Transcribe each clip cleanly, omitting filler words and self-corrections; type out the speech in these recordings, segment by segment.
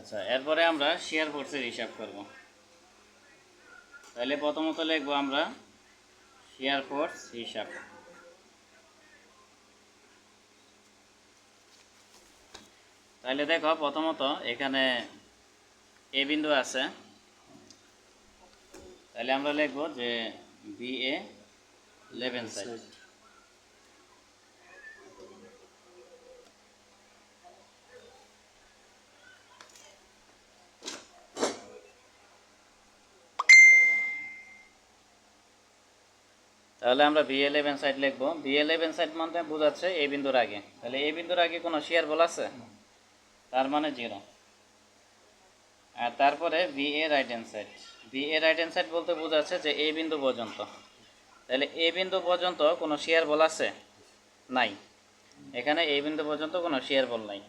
আচ্ছা, এরপরে আমরা শেয়ার ফোর্সের হিসাব করব। তাহলে প্রথমত লিখব আমরা শেয়ার ফোর্স হিসাব। তাহলে দেখো প্রথমত এখানে এ বিন্দু আছে, তাহলে আমরা লিখব যে BA 11 সাইড। তাহলে আমরা BA 11 সাইড লিখব। BA 11 সাইড মানে বোঝাচ্ছে এই বিন্দুর আগে। তাহলে এই বিন্দুর আগে কোনো শেয়ার বল আছে, তার মানে 0। আর তারপরে BA right hand side. BA right hand side বলতে বোঝাচ্ছে যে এই বিন্দু পর্যন্ত। তাহলে এই বিন্দু পর্যন্ত কোনো শেয়ার বল আছে, নাই। এখানে এই বিন্দু পর্যন্ত কোনো শেয়ার বল নাই।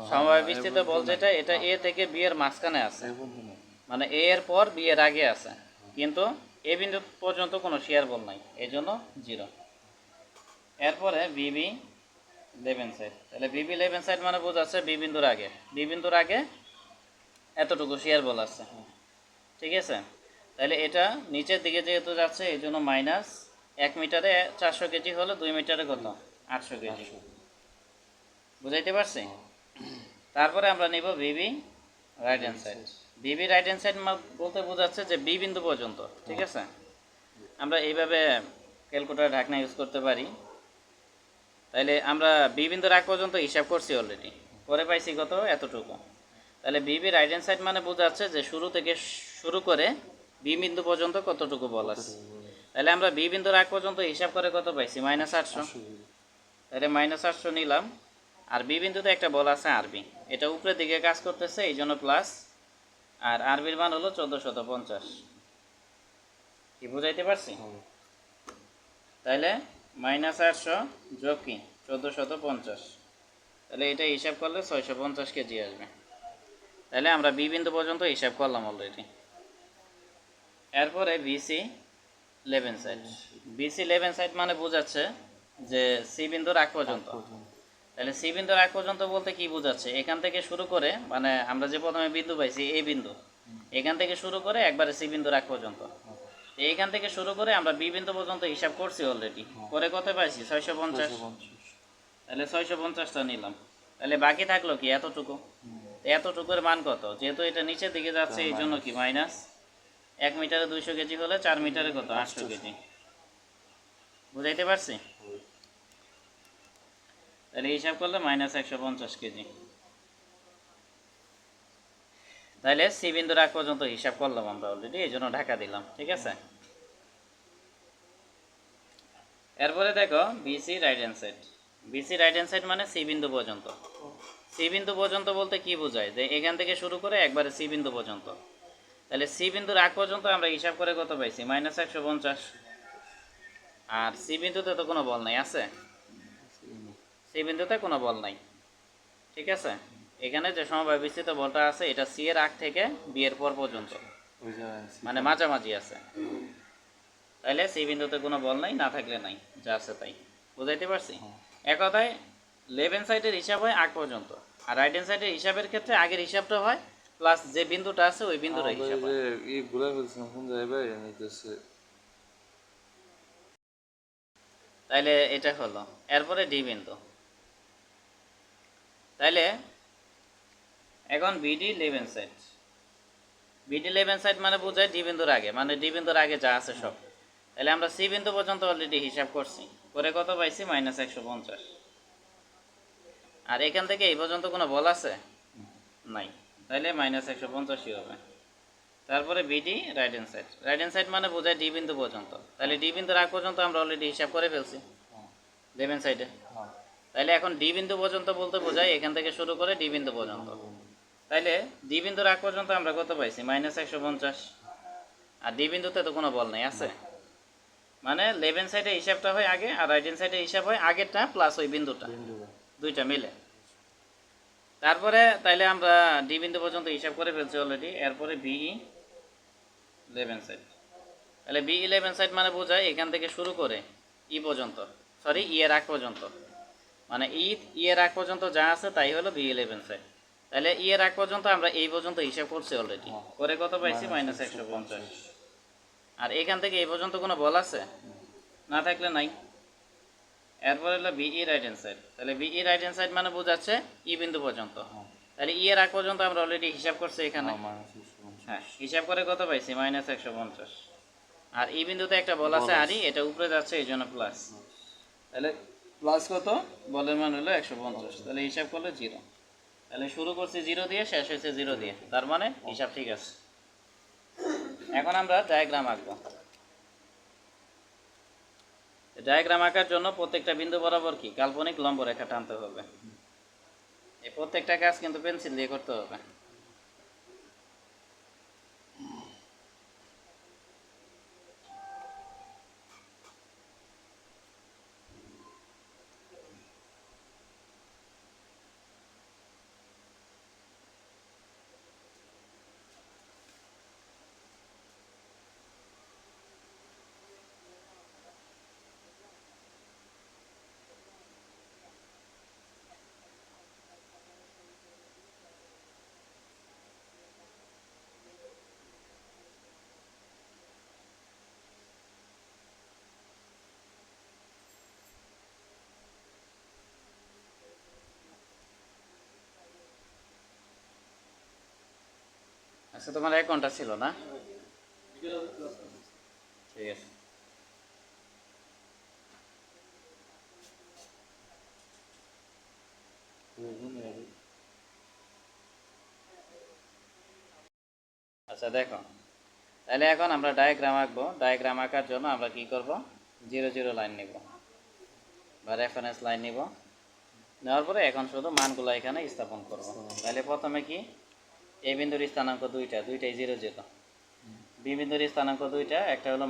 সমবায় বিস্তৃত বল যেটা, এটা A থেকে B এর মাঝখানে আছে, মানে A এর পর B এর আগে আছে, কিন্তু এই বিন্দু পর্যন্ত কোনো শেয়ার বল নাই, এই জন্য 0। এরপরে BB 11 সাইড। তাহলে BB 11 সাইড মানে বোঝাচ্ছে B বিন্দুর আগে। B বিন্দুর আগে এতটুকু শেয়ার বল আছে, ঠিক আছে। তাহলে এটা নিচের দিকে যেহেতু যাচ্ছে এই জন্য মাইনাস 1 মিটারে 400 কেজি হলো 2 মিটারে কত 800 কেজি, বুঝাইতে পারছি। তারপরে আমরা নিব BB right hand side. BB right hand side বলতে বোঝাচ্ছে যে B বিন্দু পর্যন্ত, ঠিক আছে। আমরা এইভাবে ক্যালকুলেটর ঢাকনা ইউজ করতে পারি। তাহলে আমরা B বিন্দুর আগ পর্যন্ত হিসাব করছি অলরেডি, করে পাইছি কত এতটুকু। তাহলে BB রাইট হ্যান্ড সাইড মানে বোঝাচ্ছে যে শুরু থেকে শুরু করে B বিন্দু পর্যন্ত কতটুকু বল আছে। তাহলে আমরা B বিন্দুর আগ পর্যন্ত হিসাব করে কত পাইছি, -800। তাহলে -800 নিলাম। আর B বিন্দুতে একটা বল আছে RB, এটা উপরের দিকে কাজ করতেছে এই জন্য প্লাস, আর RBর মান হলো 1450। কি বুঝাইতে পারছি? তাহলে -800 যোগ কি 1450, তাহলে এটা হিসাব করলে 650 কেজি আসবে। তাহলে আমরা B বিন্দু পর্যন্ত হিসাব করলাম অলরেডি। এরপরে BC 11 সাইড। BC 11 সাইড মানে বোঝাচ্ছে যে C বিন্দুর আগ পর্যন্ত। তাহলে C বিন্দুর আগ পর্যন্ত বলতে কি বোঝাচ্ছে, এখান থেকে শুরু করে, মানে আমরা যে প্রথমে বিন্দু পাইছি এই বিন্দু, এখান থেকে শুরু করে একবারে C বিন্দুর আগ পর্যন্ত। এইখান থেকে শুরু করে আমরা B বিন্দু পর্যন্ত হিসাব করছি অলরেডি, করে কত পাইছি 650। তাহলে 650টা নিলাম। তাহলে বাকি থাকলো কি এতটুকু। এতটুকুর মান কত, যেহেতু এটা নিচের দিকে যাচ্ছে এই জন্য কি মাইনাস 1 মিটারে 200 কেজি হলে 4 মিটারে কত 800 কেজি, বুঝাইতে পারছি। তাহলে হিসাব করলে -150 কেজি। তাহলে C বিন্দুর আগ পর্যন্ত হিসাব করলাম আমরা অলরেডি, এই জন্য ঢাকা দিলাম, ঠিক আছে। এরপরে দেখো BC right hand side. BC right hand side মানে C বিন্দু পর্যন্ত। C বিন্দু পর্যন্ত বলতে কি বোঝায়, যে এখান থেকে শুরু করে একবারে C বিন্দু পর্যন্ত। তাহলে C বিন্দুর আগ পর্যন্ত আমরা হিসাব করে কত পাইছি -150। আর C বিন্দুতে তো কোনো বল নাই, আছে C বিন্দুতে কোনো বল নাই, ঠিক আছে। এখানে যে সমবায় বিস্তৃত বলটা আছে এটা C এর আগ থেকে B এর পর পর্যন্ত, মানে মাঝামাঝি আছে। তাহলে C বিন্দুতে কোনো বল নাই, না থাকলে নাই, যা আছে তাই, বুঝাইতে পারছি। এক কথায় 11 সাইডের হিসাব হয় আগ পর্যন্ত, আর রাইট হ্যান্ড সাইডের হিসাবের ক্ষেত্রে আগের হিসাবটা হয় প্লাস যে বিন্দুটা আছে ওই বিন্দুর হিসাব হয়। তাইলে এটা হলো। এরপরে ডি বিন্দু। তাইলে এখন BD 11 সাইড। BD 11 সাইড মানে বোঝায় ডি বিন্দুর আগে, মানে ডি বিন্দুর আগে যা আছে সব। তাহলে আমরা C বিন্দু পর্যন্ত অলরেডি হিসাব করছি, করে কত পাইছি -150। আর এখান থেকে এই পর্যন্ত কোনো বল আছে নাই, তাহলে -150ই হবে। তারপরে BD right hand side. Right hand side মানে বোঝায় ডি বিন্দু পর্যন্ত। তাহলে ডি বিন্দুর আগ পর্যন্ত আমরা অলরেডি হিসাব করে ফেলছি 11 সাইডে। তাহলে এখন ডি বিন্দু পর্যন্ত বলতে বোঝায় এখান থেকে শুরু করে ডি বিন্দু পর্যন্ত। তাইলে ডি বিন্দুর আগ পর্যন্ত আমরা কত পাইছি -150। আর ডি বিন্দুতে তো কোনো বল নেই, আছে। মানে 11 সাইডে হিসাবটা হয় আগে, আর রাইট হ্যান্ড সাইডে হিসাব হয় আগেরটা প্লাস ওই বিন্দুটা, দুইটা মিলে। তারপরে তাইলে আমরা ডি বিন্দু পর্যন্ত হিসাব করে ফেলছি অলরেডি। এরপরে BE 11 সাইড। তাহলে BE 11 সাইড মানে বোঝায় এখান থেকে শুরু করে ই পর্যন্ত, সরি ই এর আগ পর্যন্ত, মানে ই এর আগ পর্যন্ত যা আছে তাই হলো BE 11 সাইড। তাহলে ই এর আগ পর্যন্ত আমরা এই পর্যন্ত হিসাব করছি অলরেডি, করে কত পাইছি -150। আর এখান থেকে এই পর্যন্ত কোনো বল আছে? না থাকলে নাই। এরপর হলো বিই রাইট হ্যান্ড সাইড, তাহলে বিই রাইট হ্যান্ড সাইড মানে বোঝাচ্ছে ই বিন্দু পর্যন্ত। তাহলে ই এর আগ পর্যন্ত আমরা অলরেডি হিসাব করছি এখানে, হ্যাঁ হিসাব করে কত পাইছি -150। আর এই বিন্দুতে একটা বল আছে আর এটা উপরে যাচ্ছে এই জন্য প্লাস, তাহলে প্লাস কত, বলের মান হলো 150। তাহলে হিসাব করলে 0। তাহলে শুরু করছি 0 দিয়ে, শেষ হয়েছে 0 দিয়ে, তার মানে হিসাব ঠিক আছে। এখন আমরা ডায়াগ্রাম আঁকবো। ডায়াগ্রাম আঁকার জন্য প্রত্যেকটা বিন্দু বরাবর কি কাল্পনিক লম্ব রেখা টানতে হবে। এই প্রত্যেকটা কাজ কিন্তু পেন্সিল দিয়ে করতে হবে। আচ্ছা, তোমার 1 ঘন্টা ছিল না? ঠিক আছে। আচ্ছা দেখো, তাহলে এখন আমরা ডায়াগ্রাম আঁকবো। ডায়াগ্রাম আঁকার জন্য আমরা কি করব, 0 0 লাইন নিব বা রেফারেন্স লাইন নিব। নেওয়ার পরে এখন শুধু মানগুলো এখানে স্থাপন করব। তাহলে প্রথমে কি, এ বিন্দুর স্থানাঙ্ক দুইটাই 0 0, বি বিন্দুর স্থানাঙ্ক দুইটা, একটা হলো